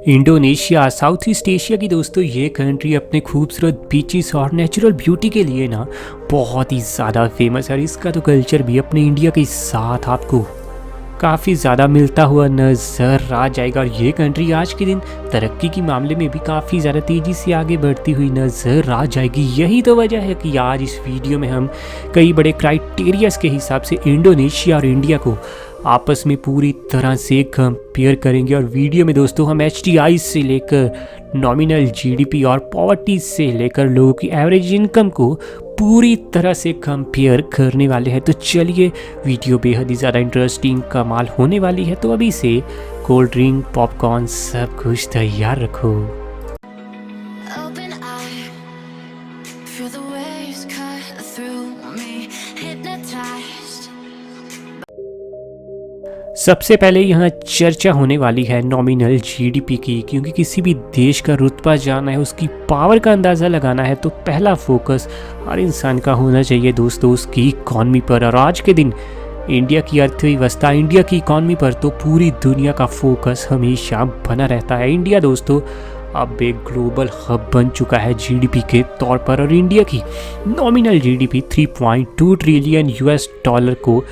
Indonesia south east Asia की दोस्तों ये कंट्री अपने खूबसूरत बीचेस और नेचुरल ब्यूटी के लिए ना बहुत ही ज़्यादा फेमस है। और इसका तो कल्चर भी अपने इंडिया के साथ आपको काफ़ी ज़्यादा मिलता हुआ नज़र आ जाएगा। और ये कंट्री आज के दिन तरक्की के मामले में भी काफ़ी ज़्यादा तेज़ी से आगे बढ़ती हुई नज़र आ जाएगी। यही तो वजह है कि आज इस वीडियो में हम कई बड़े क्राइटेरियाज के हिसाब से इंडोनेशिया और इंडिया को आपस में पूरी तरह से कंपेयर करेंगे। और वीडियो में दोस्तों हम HDI से लेकर नॉमिनल GDP और पॉवर्टी से लेकर लोगों की एवरेज इनकम को पूरी तरह से कंपेयर करने वाले हैं। तो चलिए, वीडियो बेहद ही ज़्यादा इंटरेस्टिंग कमाल होने वाली है। तो अभी से कोल्ड ड्रिंक, पॉपकॉर्न सब कुछ तैयार रखो। Open eye, feel the waves cut through me, hypnotized. सबसे पहले यहाँ चर्चा होने वाली है नॉमिनल GDP की, क्योंकि किसी भी देश का रुतबा जानना है, उसकी पावर का अंदाज़ा लगाना है तो पहला फोकस हर इंसान का होना चाहिए दोस्तों उसकी इकॉनमी पर। और आज के दिन इंडिया की अर्थव्यवस्था, इंडिया की इकॉनमी पर तो पूरी दुनिया का फोकस हमेशा बना रहता है। इंडिया दोस्तों अब एक ग्लोबल हब बन चुका है GDP के तौर पर। और इंडिया की nominal GDP 3.2 trillion US dollar को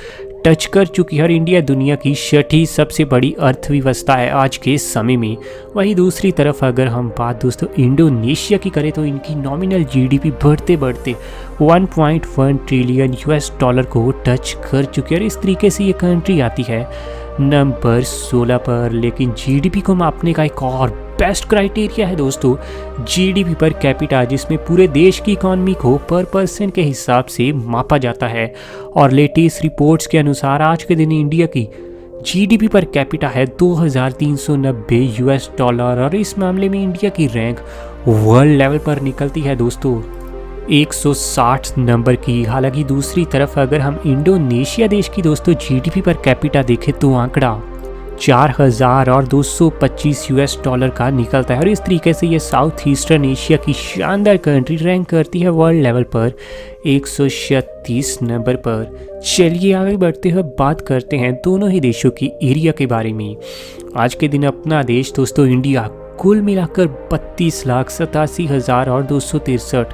टच कर चुकी है। और इंडिया दुनिया की छठी सबसे बड़ी अर्थव्यवस्था है आज के समय में। वहीं दूसरी तरफ अगर हम बात दोस्तों इंडोनेशिया की करें तो इनकी नॉमिनल GDP बढ़ते बढ़ते 1.1 ट्रिलियन US डॉलर को टच कर चुकी है। और इस तरीके से ये कंट्री आती है नंबर 16 पर। लेकिन GDP को मापने का एक और बेस्ट क्राइटेरिया है दोस्तों GDP पर कैपिटा, जिसमें पूरे देश की इकॉनमी को पर पर्सन के हिसाब से मापा जाता है। और लेटेस्ट रिपोर्ट्स के अनुसार आज के दिन इंडिया की GDP पर कैपिटा है 2390 US डॉलर। और इस मामले में इंडिया की रैंक वर्ल्ड लेवल पर निकलती है दोस्तों 160 नंबर की। हालांकि दूसरी तरफ अगर हम इंडोनेशिया देश की दोस्तों GDP पर कैपिटा देखें तो आंकड़ा 4225 US डॉलर का निकलता है। और इस तरीके से ये साउथ ईस्टर्न एशिया की शानदार कंट्री रैंक करती है वर्ल्ड लेवल पर 136 नंबर पर। चलिए आगे बढ़ते हुए बात करते हैं दोनों ही देशों की एरिया के बारे में। आज के दिन अपना देश दोस्तों इंडिया कुल मिलाकर 32,87,263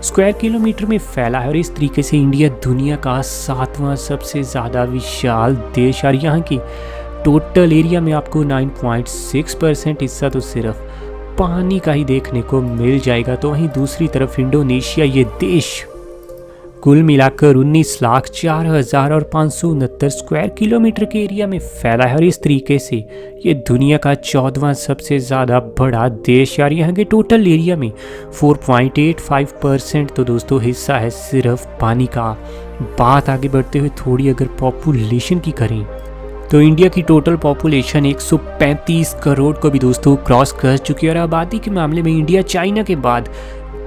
स्क्वायर किलोमीटर में फैला है। और इस तरीके से इंडिया दुनिया का 7वां सबसे ज़्यादा विशाल देश। और यहाँ की टोटल एरिया में आपको 9.6% हिस्सा तो सिर्फ पानी का ही देखने को मिल जाएगा। तो वहीं दूसरी तरफ इंडोनेशिया ये देश कुल मिलाकर 19,04,569 स्क्वायर किलोमीटर के एरिया में फैला है। और इस तरीके से ये दुनिया का 14वां सबसे ज़्यादा बड़ा देश। और यहाँ के टोटल एरिया में 4.85% तो दोस्तों हिस्सा है सिर्फ पानी का। बात आगे बढ़ते हुए थोड़ी अगर पॉपुलेशन की करें तो इंडिया की टोटल पॉपुलेशन 135 करोड़ को भी दोस्तों क्रॉस कर चुकी है। और आबादी के मामले में इंडिया चाइना के बाद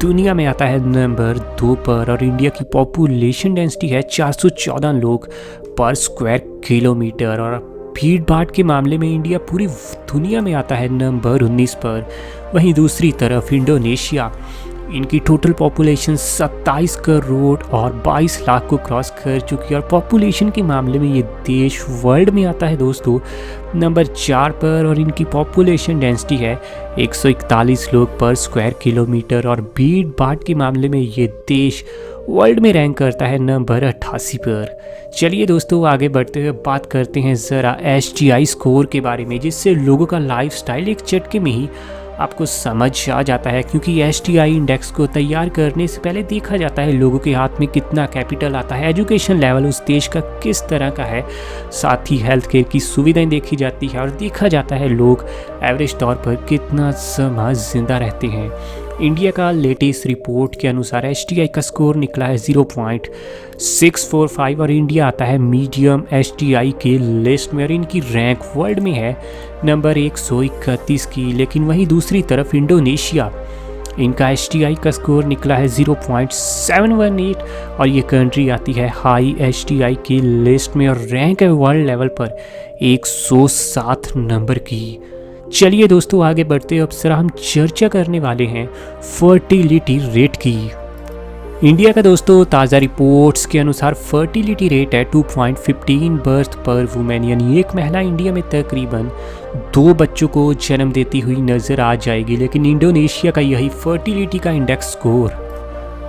दुनिया में आता है नंबर 2 पर। और इंडिया की पॉपुलेशन डेंसिटी है 414 लोग पर स्क्वायर किलोमीटर। और भीड़ भाड़ के मामले में इंडिया पूरी दुनिया में आता है नंबर 19 पर। वहीं दूसरी तरफ इंडोनेशिया, इनकी टोटल पॉपुलेशन 27 करोड़ और 22 लाख को क्रॉस कर चुकी है। और पॉपुलेशन के मामले में ये देश वर्ल्ड में आता है दोस्तों नंबर 4 पर। और इनकी पॉपुलेशन डेंसिटी है 141 लोग पर स्क्वायर किलोमीटर। और भीड़ भाड़ के मामले में ये देश वर्ल्ड में रैंक करता है नंबर 88 पर। चलिए दोस्तों आगे बढ़ते हुए बात करते हैं ज़रा HDI स्कोर के बारे में, जिससे लोगों का लाइफस्टाइल एक झटके में ही आपको समझ आ जाता है। क्योंकि HDI इंडेक्स को तैयार करने से पहले देखा जाता है लोगों के हाथ में कितना कैपिटल आता है, एजुकेशन लेवल उस देश का किस तरह का है, साथ ही हेल्थ केयर की सुविधाएं देखी जाती है और देखा जाता है लोग एवरेज तौर पर कितना समय जिंदा रहते हैं। इंडिया का लेटेस्ट रिपोर्ट के अनुसार HDI का स्कोर निकला है 0.645 और इंडिया आता है मीडियम HDI के लिस्ट में। और इनकी रैंक वर्ल्ड में है नंबर 131 की। लेकिन वहीं दूसरी तरफ इंडोनेशिया, इनका HDI का स्कोर निकला है 0.718 और ये कंट्री आती है हाई HDI की लिस्ट में और रैंक है वर्ल्ड लेवल पर 107 नंबर की। चलिए दोस्तों आगे बढ़ते अब सर हम चर्चा करने वाले हैं फर्टिलिटी रेट की। इंडिया का दोस्तों ताज़ा रिपोर्ट्स के अनुसार फर्टिलिटी रेट है 2.15 बर्थ पर वुमेन, यानी एक महिला इंडिया में तकरीबन 2 बच्चों को जन्म देती हुई नज़र आ जाएगी। लेकिन इंडोनेशिया का यही फर्टिलिटी का इंडेक्स स्कोर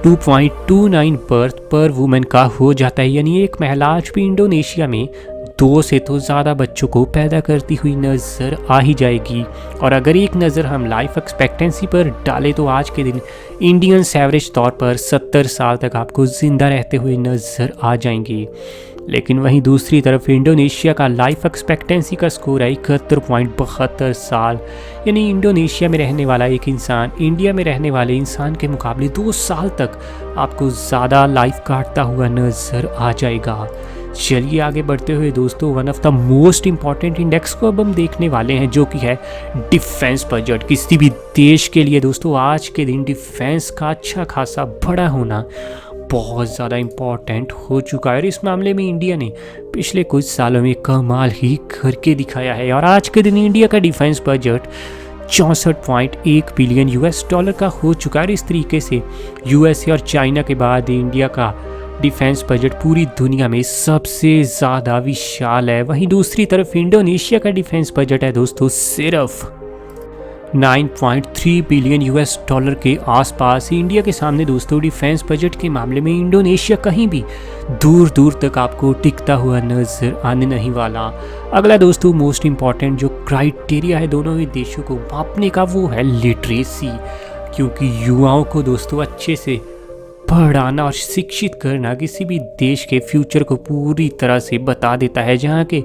2.29 बर्थ पर वुमेन का हो जाता है, यानी एक महिला आज भी इंडोनेशिया में 2 से तो ज़्यादा बच्चों को पैदा करती हुई नज़र आ ही जाएगी। और अगर एक नज़र हम लाइफ एक्सपेक्टेंसी पर डालें तो आज के दिन इंडियंस एवरेज तौर पर 70 साल तक आपको ज़िंदा रहते हुए नज़र आ जाएंगे। लेकिन वहीं दूसरी तरफ इंडोनेशिया का लाइफ एक्सपेक्टेंसी का स्कोर है 71.72 साल, यानी इंडोनेशिया में रहने वाला एक इंसान इंडिया में रहने वाले इंसान के मुकाबले 2 साल तक आपको ज़्यादा लाइफ काटता हुआ नज़र आ जाएगा। चलिए आगे बढ़ते हुए दोस्तों one of the most important index को अब हम देखने वाले हैं, जो कि है डिफेंस बजट। किसी भी देश के लिए दोस्तों आज के दिन डिफेंस का अच्छा खासा बड़ा होना बहुत ज़्यादा इम्पॉर्टेंट हो चुका है और इस मामले में इंडिया ने पिछले कुछ सालों में कमाल ही करके दिखाया है। और आज के दिन इंडिया का defence budget 64.1 billion US dollar का हो चुका है। इस तरीके से USA और चाइना के बाद इंडिया का डिफेंस बजट पूरी दुनिया में सबसे ज़्यादा विशाल है। वहीं दूसरी तरफ इंडोनेशिया का डिफेंस बजट है दोस्तों सिर्फ 9.3 बिलियन US डॉलर के आसपास। इंडिया के सामने दोस्तों डिफेंस बजट के मामले में इंडोनेशिया कहीं भी दूर दूर तक आपको टिकता हुआ नजर आने नहीं वाला। अगला दोस्तों मोस्ट इम्पॉर्टेंट जो क्राइटेरिया है दोनों ही देशों को मापने का वो है लिटरेसी, क्योंकि युवाओं को दोस्तों अच्छे से पढ़ाना और शिक्षित करना किसी भी देश के फ्यूचर को पूरी तरह से बता देता है। जहाँ के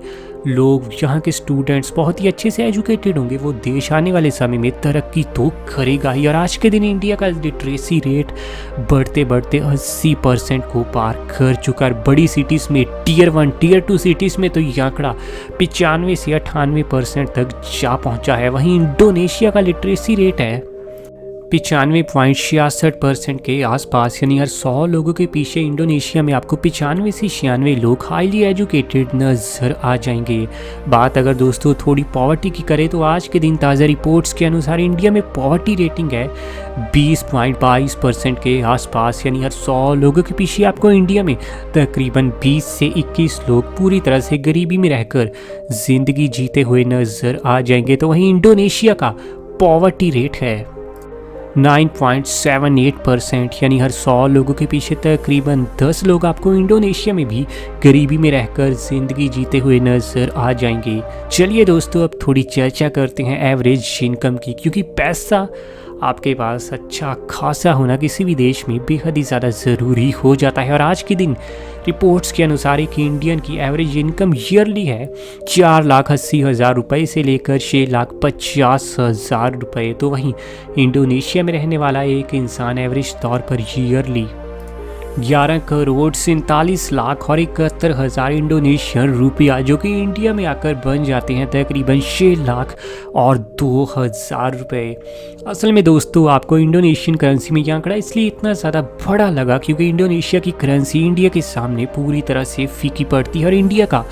लोग, जहाँ के स्टूडेंट्स बहुत ही अच्छे से एजुकेटेड होंगे, वो देश आने वाले समय में तरक्की तो करेगा ही। और आज के दिन इंडिया का लिटरेसी रेट बढ़ते बढ़ते 80% को पार कर चुका है। बड़ी सिटीज़ में टियर 1 टियर 2 सिटीज़ में तो ये आंकड़ा 95 से 98% तक जा पहुँचा है। वहीं इंडोनेशिया का लिटरेसी रेट है 95.66% के आसपास, यानी हर 100 लोगों के पीछे इंडोनेशिया में आपको 95 से 96 लोग हाईली एजुकेटेड नज़र आ जाएंगे। बात अगर दोस्तों थोड़ी पॉवर्टी की करें तो आज के दिन ताज़ा रिपोर्ट्स के अनुसार इंडिया में पॉवर्टी रेटिंग है 20.22% के आसपास, यानी हर 100 लोगों के पीछे आपको इंडिया में तकरीबन 20 से 21 लोग पूरी तरह से गरीबी में रहकर ज़िंदगी जीते हुए नज़र आ जाएंगे। तो वहीं इंडोनेशिया का पॉवर्टी रेट है 9.78%, यानी हर 100 लोगों के पीछे तकरीबन 10 लोग आपको इंडोनेशिया में भी गरीबी में रहकर ज़िंदगी जीते हुए नज़र आ जाएंगे। चलिए दोस्तों अब थोड़ी चर्चा करते हैं एवरेज इनकम की, क्योंकि पैसा आपके पास अच्छा खासा होना किसी भी देश में बेहद ही ज़्यादा ज़रूरी हो जाता है। और आज के दिन रिपोर्ट्स के अनुसार एक इंडियन की एवरेज इनकम ईयरली है 4,80,000 रुपये से लेकर 6,50,000 रुपये। तो वहीं इंडोनेशिया में रहने वाला एक इंसान एवरेज तौर पर ईयरली 11,47,00,000 और 71,000 इंडोनेशियन रुपया, जो कि इंडिया में आकर बन जाते हैं तकरीबन 6,02,000 रुपये। असल में दोस्तों आपको इंडोनेशियन करेंसी में यह आंकड़ा इसलिए इतना ज़्यादा बड़ा लगा क्योंकि इंडोनेशिया की करेंसी इंडिया के सामने पूरी तरह से फीकी पड़ती है और इंडिया का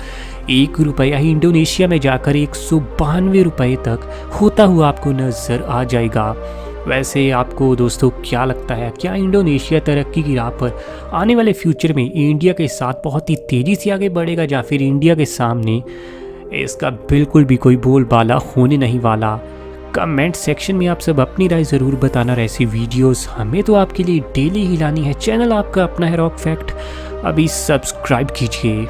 1 रुपया ही इंडोनेशिया में जाकर 192 रुपये तक होता हुआ आपको नज़र आ जाएगा। वैसे आपको दोस्तों क्या लगता है, क्या इंडोनेशिया तरक्की की राह पर आने वाले फ्यूचर में इंडिया के साथ बहुत ही तेज़ी से आगे बढ़ेगा, या फिर इंडिया के सामने इसका बिल्कुल भी कोई बोलबाला होने नहीं वाला? कमेंट सेक्शन में आप सब अपनी राय ज़रूर बताना। और ऐसी वीडियोस हमें तो आपके लिए डेली ही लानी है। चैनल आपका अपना है रॉक फैक्ट, अभी सब्सक्राइब कीजिए।